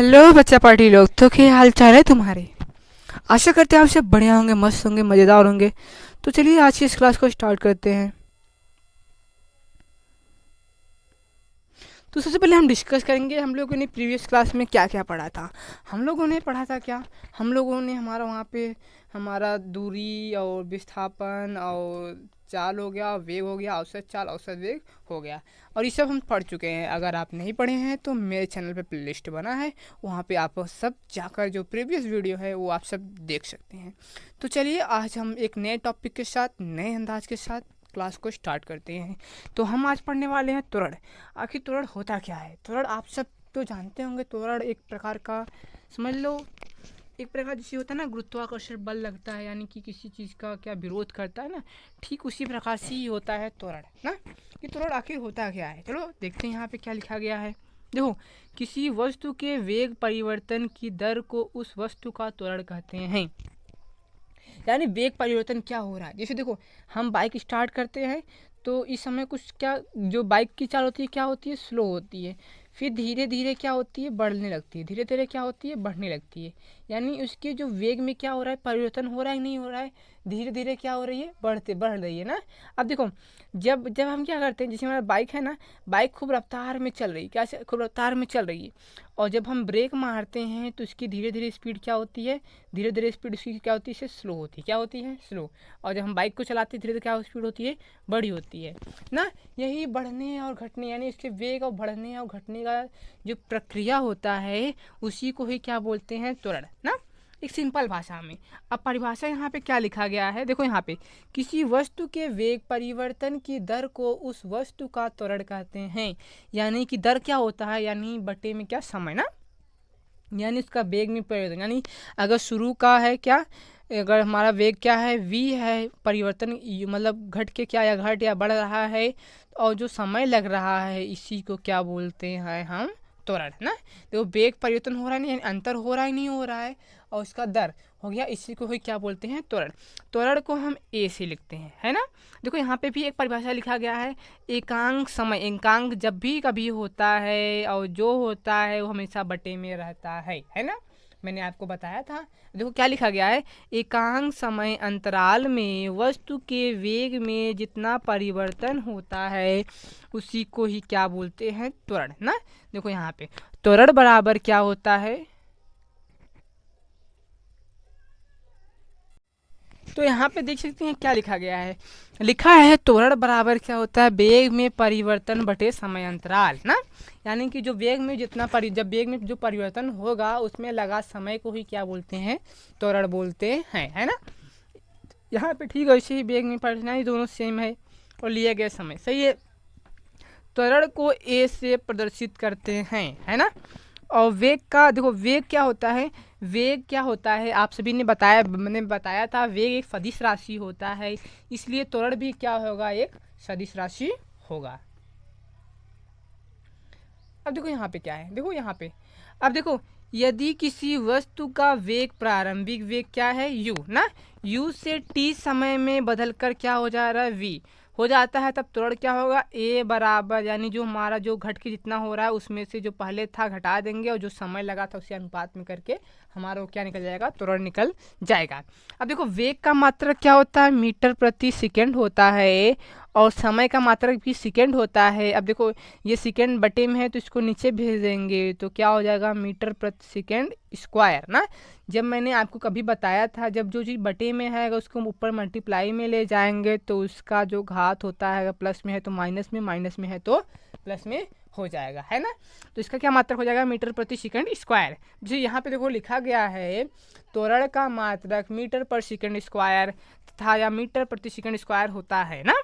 Hello बच्चा party लोग, तो क्या हाल चाल है तुम्हारे। आशा करते हैं आप सब बढ़िया होंगे, मस्त होंगे, मज़ेदार होंगे। तो चलिए आज की इस क्लास को स्टार्ट करते हैं। तो सबसे पहले हम डिस्कस करेंगे हम लोगों ने प्रीवियस क्लास में क्या क्या पढ़ा था। हम लोगों ने पढ़ा था क्या, हम लोगों ने हमारा वहाँ पे हमारा दूरी और विस्थापन और चाल हो गया, वेग हो गया, औसत चाल औसत वेग हो गया, और ये सब हम पढ़ चुके हैं। अगर आप नहीं पढ़े हैं तो मेरे चैनल पे प्लेलिस्ट बना है, वहाँ पे आप सब जाकर जो प्रीवियस वीडियो है वो आप सब देख सकते हैं। तो चलिए आज हम एक नए टॉपिक के साथ, नए अंदाज के साथ क्लास को स्टार्ट करते हैं। तो हम आज पढ़ने वाले हैं त्वरण। आखिर त्वरण होता क्या है। त्वरण आप सब तो जानते होंगे, त्वरण एक प्रकार का, समझ लो एक प्रकार जैसे होता है ना, गुरुत्वाकर्षण बल लगता है, यानी कि किसी चीज़ का क्या विरोध करता है ना, ठीक उसी प्रकार से ही होता है त्वरण ना। कि त्वरण आखिर होता क्या है, चलो देखते हैं यहाँ पे क्या लिखा गया है। देखो, किसी वस्तु के वेग परिवर्तन की दर को उस वस्तु का त्वरण कहते हैं। यानी वेग परिवर्तन क्या हो रहा है। जैसे देखो, हम बाइक स्टार्ट करते हैं तो इस समय कुछ क्या, जो बाइक की चाल होती है क्या होती है, स्लो होती है। फिर धीरे धीरे क्या होती है, बढ़ने लगती है। धीरे धीरे क्या होती है, बढ़ने लगती है। यानी उसके जो वेग में क्या हो रहा है, परिवर्तन हो रहा है नहीं हो रहा है, धीरे धीरे क्या हो रही है, बढ़ रही है ना। अब देखो, जब जब हम क्या करते हैं, जैसे हमारा बाइक है ना, बाइक खूब रफ्तार में चल रही है, क्या खूब रफ्तार में चल रही है, और जब हम ब्रेक मारते हैं तो इसकी धीरे धीरे स्पीड क्या होती है, धीरे धीरे स्पीड उसकी क्या होती है, स्लो होती है। क्या होती है, स्लो। और जब हम बाइक को चलाते हैं धीरे धीरे क्या स्पीड होती है, बड़ी होती है ना। यही बढ़ने और घटने, यानी इसके वेग और बढ़ने और घटने का जो प्रक्रिया होता है उसी को ही क्या बोलते हैं, त्वरण ना, एक सिंपल भाषा में। अब परिभाषा यहाँ पे क्या लिखा गया है, देखो यहाँ पे, किसी वस्तु के वेग परिवर्तन की दर को उस वस्तु का त्वरण कहते हैं। यानी कि दर क्या होता है, यानी बटे में क्या, समय ना, यानी उसका वेग में परिवर्तन। यानी अगर शुरू का है क्या, अगर हमारा वेग क्या है, v है, परिवर्तन मतलब घट के क्या, या घट या बढ़ रहा है, और जो समय लग रहा है इसी को क्या बोलते हैं हम, त्वरण ना। देखो वेग परिवर्तन हो रहा है नहीं, यानी अंतर हो रहा है नहीं हो रहा है, और उसका दर हो गया, इसी को ही क्या बोलते हैं, त्वरण। त्वरण को हम ए से लिखते हैं, है ना। देखो यहाँ पे भी एक परिभाषा लिखा गया है, एकांक समय, एकांक जब भी कभी होता है और जो होता है वो हमेशा बटे में रहता है ना। मैंने आपको बताया था। देखो क्या लिखा गया है, एकांक समय अंतराल में वस्तु के वेग में जितना परिवर्तन होता है उसी को ही क्या बोलते हैं, त्वरण ना। देखो यहाँ पे त्वरण बराबर क्या होता है, तो यहाँ पे देख सकते हैं क्या लिखा गया है, लिखा है त्वरण बराबर क्या होता है, वेग में परिवर्तन बटे समय अंतराल ना। यानी कि जो वेग में जितना जब वेग में जो परिवर्तन होगा उसमें लगा समय को ही क्या बोलते हैं, त्वरण बोलते हैं, है ना। यहाँ पे ठीक है, वैसे ही वेग में परिवर्तन, ही दोनों सेम है, और लिया गया समय सही है। त्वरण को ए से प्रदर्शित करते हैं, है ना। और वेग का देखो, वेग क्या होता है, वेग क्या होता है आप सभी ने बताया, मैंने बताया था, वेग एक सदिश राशि होता है, इसलिए त्वरण भी क्या होगा, एक सदिश राशि होगा। अब देखो यहाँ पे क्या है, देखो यहाँ पे, अब देखो, यदि किसी वस्तु का वेग, प्रारंभिक वेग क्या है, u ना, u से t समय में बदलकर क्या हो जा रहा है, v हो जाता है, तब त्वरण क्या होगा, a बराबर, यानी जो हमारा जो घट के जितना हो रहा है उसमें से जो पहले था घटा देंगे, और जो समय लगा था उसी अनुपात में करके हमारा वो क्या निकल जाएगा, त्वरण निकल जाएगा। अब देखो वेग का मात्रक क्या होता है, मीटर प्रति सेकेंड होता है, और समय का मात्रक भी सेकेंड होता है। अब देखो ये सेकेंड बटे में है तो इसको नीचे भेज देंगे तो क्या हो जाएगा, मीटर प्रति सेकेंड स्क्वायर ना। जब मैंने आपको कभी बताया था, जब जो चीज़ बटे में है अगर उसको ऊपर मल्टीप्लाई में ले जाएंगे तो उसका जो घात होता है, अगर प्लस में है तो माइनस में, माइनस में है तो प्लस में हो जाएगा, है ना। तो इसका क्या मात्रक हो जाएगा, मीटर प्रति सेकेंड स्क्वायर। जो यहाँ पे देखो लिखा गया है, त्वरण का मात्रक मीटर पर सेकेंड स्क्वायर तथा या मीटर प्रति सेकेंड स्क्वायर होता है ना।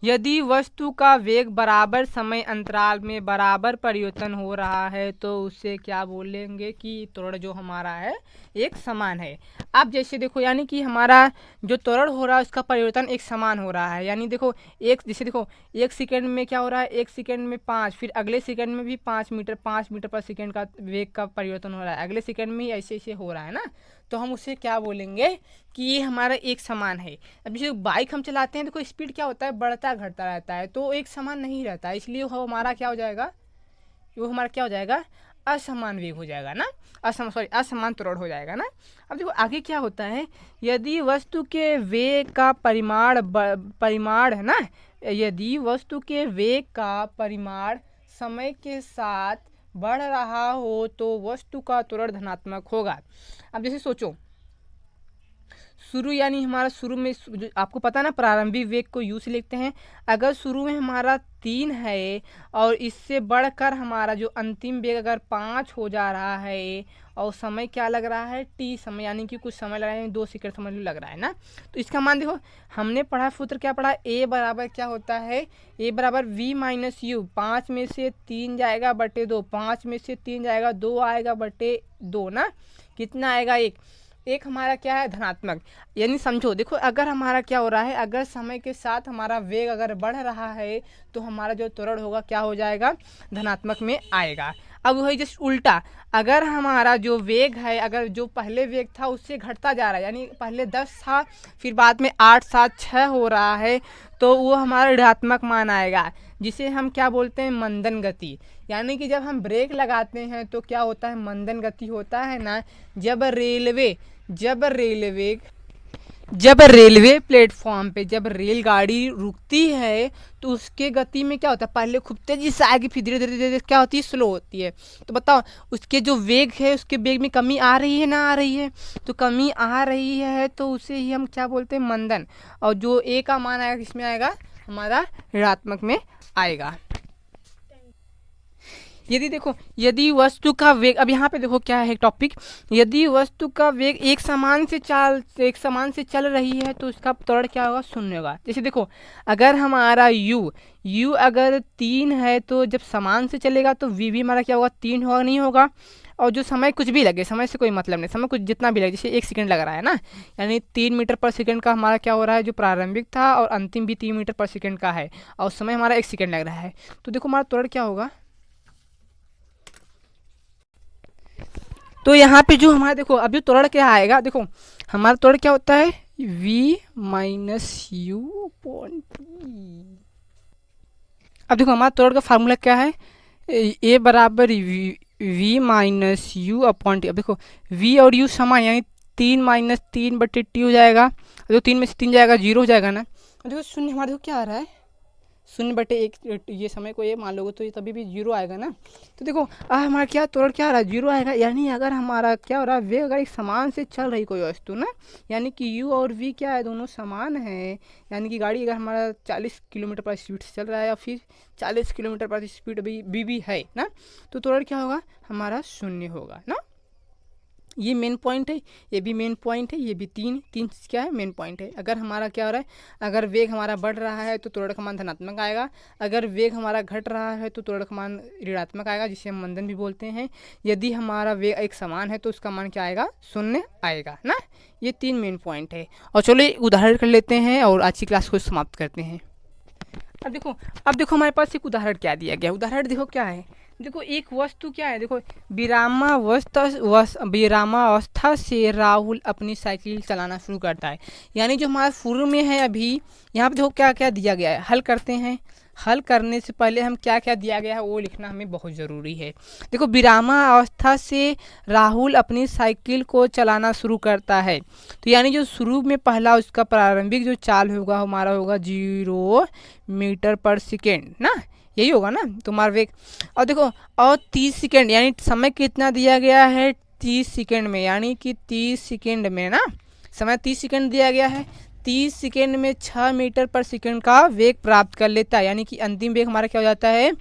यदि वस्तु का वेग बराबर समय अंतराल में बराबर परिवर्तन हो रहा है तो उसे क्या बोलेंगे कि त्वरण जो हमारा है एक समान है। अब जैसे देखो, यानी कि हमारा जो त्वरण हो रहा है उसका परिवर्तन एक समान हो रहा है। यानी देखो एक, जैसे देखो एक सेकंड में क्या हो रहा है, एक सेकंड में 5, फिर अगले सेकंड में भी 5 मीटर पर सेकंड का वेग का परिवर्तन हो रहा है, अगले सेकंड में ही ऐसे ऐसे हो रहा है ना। तो हम उसे क्या बोलेंगे कि ये हमारा एक समान है। अब जैसे बाइक हम चलाते हैं, देखो स्पीड क्या होता है, बढ़ता घटता रहता है, तो एक समान नहीं रहता है, इसलिए वो हमारा क्या हो जाएगा, वो हमारा क्या हो जाएगा, असमान वेग हो जाएगा ना, असमान त्वरण हो जाएगा ना। अब देखो आगे क्या होता है, यदि वस्तु के वेग का परिमाण है ना, यदि वस्तु के वेग का परिमाण समय के साथ बढ़ रहा हो तो वस्तु का त्वरण धनात्मक होगा। अब जैसे सोचो, शुरू यानी हमारा शुरू में आपको पता ना प्रारंभिक वेग को यू से लिखते हैं। अगर शुरू में हमारा 3 है और इससे बढ़कर हमारा जो अंतिम वेग अगर 5 हो जा रहा है और समय क्या लग रहा है टी समय, यानी कि कुछ समय लग रहा है, 2 सेकंड समझ लो लग रहा है ना। तो इसका मान देखो, हमने पढ़ा सूत्र क्या पढ़ा, ए बराबर क्या होता है, ए बराबर वी माइनस यू। 5 में से 3 जाएगा बटे 2, 5 में से 3 जाएगा 2 आएगा बटे 2 ना, कितना आएगा एक हमारा क्या है धनात्मक। यानी समझो देखो, अगर हमारा क्या हो रहा है, अगर समय के साथ हमारा वेग अगर बढ़ रहा है तो हमारा जो त्वरण होगा क्या हो जाएगा, धनात्मक में आएगा। अब वही जस्ट उल्टा, अगर हमारा जो वेग है, अगर जो पहले वेग था उससे घटता जा रहा है, यानी पहले 10 था फिर बाद में 8 7 6 हो रहा है, तो वो हमारा ऋणात्मक मान आएगा, जिसे हम क्या बोलते हैं, मंदन गति। यानी कि जब हम ब्रेक लगाते हैं तो क्या होता है, मंदन गति होता है ना। जब रेलवे प्लेटफॉर्म पे जब रेलगाड़ी रुकती है तो उसके गति में क्या होता है, पहले खूब तेजी से आएगी, फिर धीरे धीरे क्या होती है, स्लो होती है। तो बताओ उसके जो वेग है उसके वेग में कमी आ रही है ना आ रही है, तो कमी आ रही है तो उसे ही हम क्या बोलते हैं, मंदन। और जो ए का मान आएगा किसमें आएगा, हमारा ऋणात्मक में आएगा। यदि वस्तु का वेग, अब यहाँ पे देखो क्या है टॉपिक, यदि वस्तु का वेग एक समान से चल रही है तो उसका त्वरण क्या होगा, शून्य होगा। जैसे देखो, अगर हमारा u अगर 3 है तो जब समान से चलेगा तो v भी हमारा क्या होगा, 3 होगा, नहीं होगा। और जो समय कुछ भी लगे, समय से कोई मतलब नहीं, समय कुछ जितना भी लगे, जैसे 1 सेकंड लग रहा है ना, यानी 3 मीटर पर सेकंड का हमारा क्या हो रहा है, जो प्रारंभिक था और अंतिम भी 3 मीटर पर सेकंड का है और समय हमारा 1 सेकंड लग रहा है, तो देखो हमारा त्वरण क्या होगा। तो यहाँ पे जो हमारा देखो अभी त्वरण क्या आएगा, देखो हमारा त्वरण क्या होता है, v minus you upon T. अब देखो हमारा त्वरण का फार्मूला क्या है, a बराबर v minus you upon T. अब देखो v और u समान, यानी 3 माइनस 3 बटे टी हो जाएगा, जो 3 में से 3 जाएगा 0 हो जाएगा ना। देखो शून्य हमारे देखो क्या आ रहा है, 0/1, ये समय को ये मान लोगे तो ये तभी भी 0 आएगा ना। तो देखो हमारा क्या त्वरण क्या आ रहा है, 0 आएगा। यानी अगर हमारा क्या हो रहा है, वेग अगर एक समान से चल रही कोई वस्तु ना, यानी कि u और v क्या है, दोनों समान है। यानी कि गाड़ी अगर हमारा 40 किलोमीटर पर स्पीड से चल रहा है या फिर 40 किलोमीटर पर स्पीड भी है ना, तो त्वरण क्या होगा, हमारा शून्य होगा ना। ये मेन पॉइंट है, ये भी मेन पॉइंट है, ये भी तीन चीज़ क्या है, मेन पॉइंट है। अगर हमारा क्या हो रहा है, अगर वेग हमारा बढ़ रहा है तो त्वरण का मान धनात्मक आएगा, अगर वेग हमारा घट रहा है तो त्वरण का मान ऋणात्मक आएगा, जिसे हम मंदन भी बोलते हैं। यदि हमारा वेग एक समान है तो उसका मान क्या आएगा, शून्य आएगा ना। ये 3 मेन पॉइंट है। और चलो एक उदाहरण कर लेते हैं और आज की क्लास को समाप्त करते हैं। अब देखो हमारे पास एक उदाहरण क्या दिया गया, उदाहरण देखो क्या है, देखो एक वस्तु क्या है, देखो विरामावस्था से राहुल अपनी साइकिल चलाना शुरू करता है। यानी जो हमारा शुरू में है अभी, यहाँ पे देखो क्या क्या दिया गया है, हल करते हैं। हल करने से पहले हम क्या क्या दिया गया है वो लिखना हमें बहुत ज़रूरी है। देखो विरामावस्था से राहुल अपनी साइकिल को चलाना शुरू करता है, तो यानी जो शुरू में पहला उसका प्रारंभिक जो चाल होगा हमारा होगा 0 मीटर पर सेकेंड ना, यही होगा ना तुम्हारा वेग। और देखो और 30 सेकेंड, यानी समय कितना दिया गया है, 30 सेकेंड में, यानी कि 30 सेकेंड में ना, समय 30 सेकेंड दिया गया है। 30 सेकेंड में 6 मीटर पर सेकेंड का वेग प्राप्त कर लेता है, यानी कि अंतिम वेग हमारा क्या हो जाता है,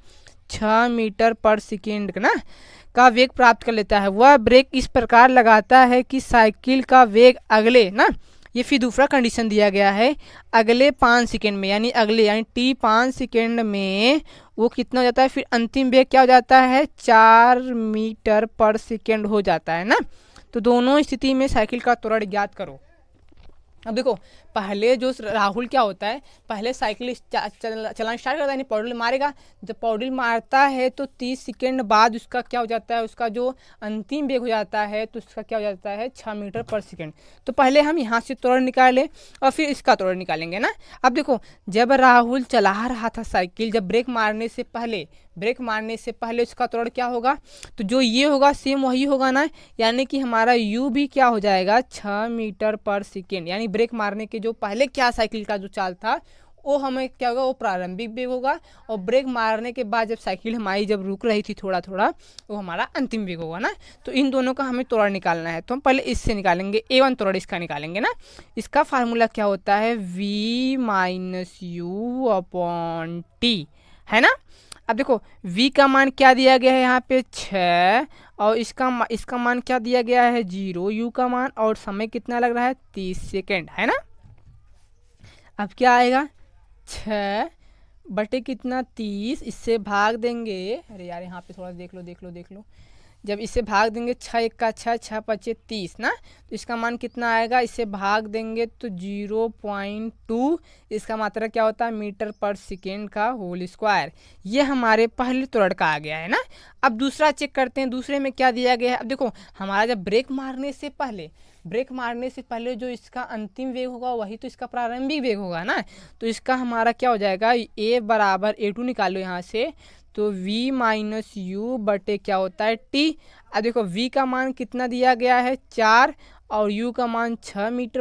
6 मीटर पर सेकेंड ना का वेग प्राप्त कर लेता है। वह ब्रेक इस प्रकार लगाता है कि साइकिल का वेग अगले ना, ये फिर दूसरा कंडीशन दिया गया है, अगले 5 सेकेंड में, यानी t 5 सेकेंड में वो कितना हो जाता है, फिर अंतिम वेग क्या हो जाता है, 4 मीटर पर सेकेंड हो जाता है ना। तो दोनों स्थिति में साइकिल का त्वरण ज्ञात करो। अब देखो पहले जो राहुल क्या होता है, पहले साइकिल चलाना स्टार्ट करता है, यानी पॉडल मारेगा। जब पॉडल मारता है तो 30 सेकेंड बाद उसका क्या हो जाता है, उसका जो अंतिम वेग हो जाता है तो उसका क्या हो जाता है, 6 मीटर पर सेकेंड। तो पहले हम यहाँ से त्वरण निकालें और फिर इसका त्वरण निकालेंगे ना। अब देखो जब राहुल चला रहा था साइकिल, जब ब्रेक मारने से पहले ब्रेक मारने से पहले उसका त्वरण क्या होगा, तो जो ये होगा सेम वही होगा ना, यानी कि हमारा u भी क्या हो जाएगा 6 मीटर पर सेकेंड, यानी ब्रेक मारने के जो पहले क्या साइकिल का जो चाल था वो हमें क्या होगा, वो प्रारंभिक वेग होगा, और ब्रेक मारने के बाद जब साइकिल हमारी जब रुक रही थी थोड़ा थोड़ा, वो हमारा अंतिम वेग होगा ना। तो इन दोनों का हमें त्वरण निकालना है, तो हम पहले इससे निकालेंगे, a1 त्वरण इसका निकालेंगे ना। इसका फार्मूला क्या होता है, v minus you upon T, है ना। अब देखो v का मान क्या दिया गया है यहाँ पे 6, और इसका मान क्या दिया गया है 0, u का मान, और समय कितना लग रहा है 30 सेकेंड, है ना। अब क्या आएगा 6 बटे कितना 30, इससे भाग देंगे, अरे यार यहाँ पे थोड़ा देख लो, जब इससे भाग देंगे 6 1 का 6, 6 5 30 ना, तो इसका मान कितना आएगा, इससे भाग देंगे तो 0.2, इसका मात्रा क्या होता है मीटर पर सेकेंड का होल स्क्वायर। ये हमारे पहले त्वरण का आ गया है ना। अब दूसरा चेक करते हैं, दूसरे में क्या दिया गया है। अब देखो हमारा जब ब्रेक मारने से पहले जो इसका अंतिम वेग होगा वही तो इसका प्रारंभिक वेग होगा ना। तो इसका हमारा क्या हो जाएगा, a बराबर a2 निकालो यहाँ से, तो v माइनस यू बटे क्या होता है t। अब देखो v का मान कितना दिया गया है 4, और u का मान 6 मीटर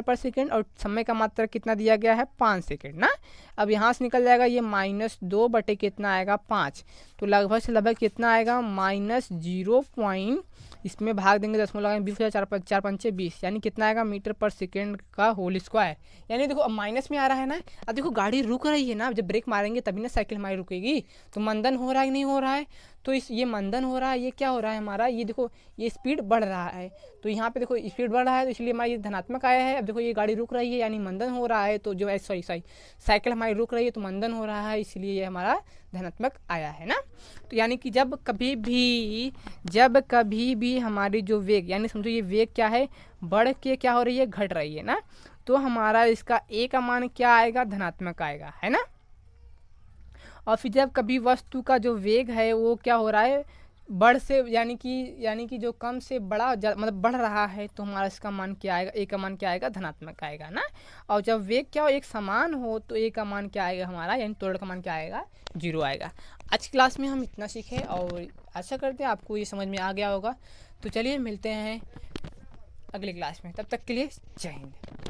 पर सेकेंड, और समय का मात्रा कितना दिया गया है 5 सेकेंड ना। अब यहाँ से निकल जाएगा ये -2 बटे कितना आएगा 5, तो लगभग से लगभग कितना आएगा -0. इसमें भाग देंगे 10 में लगाएंगे 20 4 5 20, यानी कितना आएगा मीटर पर सेकेंड का होल स्क्वायर। यानी देखो अब माइनस में आ रहा है ना। अब देखो गाड़ी रुक रही है ना, जब ब्रेक मारेंगे तभी ना साइकिल हमारी रुकेगी। तो मंदन हो रहा है कि नहीं हो रहा है, तो ये मंदन हो रहा है, ये क्या हो रहा है हमारा, ये देखो ये स्पीड बढ़ रहा है, तो यहाँ पे देखो स्पीड बढ़ रहा है, तो इसलिए हमारा ये धनात्मक आया है। अब देखो ये गाड़ी रुक रही है यानी मंदन हो रहा है, तो जो है सॉरी साइकिल हमारी रुक रही है तो मंदन हो रहा है, इसलिए ये हमारा धनात्मक आया है ना। तो यानी कि जब कभी भी हमारी जो वेग, यानी समझो ये वेग क्या है, बढ़ के क्या हो रही है, घट रही है ना, तो हमारा इसका a का मान क्या आएगा, धनात्मक आएगा, है ना। और फिर जब कभी वस्तु का जो वेग है वो क्या हो रहा है, बढ़ से यानी कि जो कम से बड़ा मतलब बढ़ रहा है, तो हमारा इसका मान क्या आएगा, a का मान क्या आएगा, धनात्मक आएगा ना। और जब वेग क्या हो एक समान हो, तो a का मान क्या आएगा हमारा, यानी त्वरण का मान क्या आएगा 0 आएगा। आज की क्लास में हम इतना सीखे, और आशा करते हैं आपको ये समझ में आ गया होगा। तो चलिए मिलते हैं अगली क्लास में, तब तक के लिए जय हिंद।